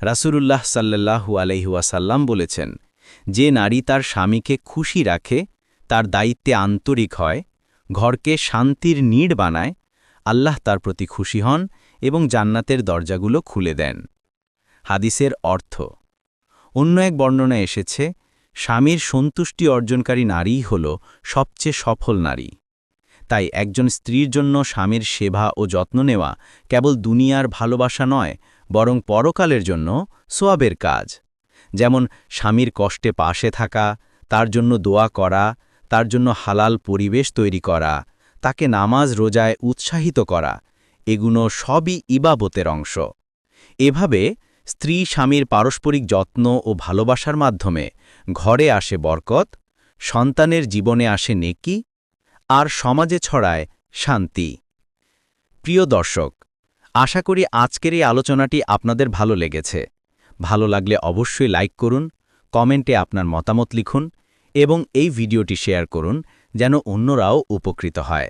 রাসূলুল্লাহ সাল্লাল্লাহু আলাইহি ওয়াসাল্লাম বলেছেন, যে নারী তার স্বামীকে খুশি রাখে, তার দায়িত্বে আন্তরিক হয়, ঘরকে শান্তির নীড় বানায়, আল্লাহ তার প্রতি খুশি হন এবং জান্নাতের দরজাগুলো খুলে দেন। হাদিসের অর্থ: অন্য এক বর্ণনায় এসেছে, স্বামীর সন্তুষ্টি অর্জনকারী নারীই হল সবচেয়ে সফল নারী। তাই একজন স্ত্রীর জন্য স্বামীর সেবা ও যত্ন নেওয়া কেবল দুনিয়ার ভালোবাসা নয়, বরং পরকালের জন্য সোয়াবের কাজ। যেমন স্বামীর কষ্টে পাশে থাকা, তার জন্য দোয়া করা, তার জন্য হালাল পরিবেশ তৈরি করা, তাকে নামাজ রোজায় উৎসাহিত করা, এগুলো সবই ইবাদতের অংশ। এভাবে স্ত্রী স্বামীর পারস্পরিক যত্ন ও ভালোবাসার মাধ্যমে ঘরে আসে বরকত, সন্তানের জীবনে আসে নেকি, আর সমাজে ছড়ায় শান্তি। প্রিয় দর্শক, আশা করি আজকের এই আলোচনাটি আপনাদের ভালো লেগেছে। ভালো লাগলে অবশ্যই লাইক করুন, কমেন্টে আপনার মতামত লিখুন এবং এই ভিডিওটি শেয়ার করুন যেন অন্যরাও উপকৃত হয়।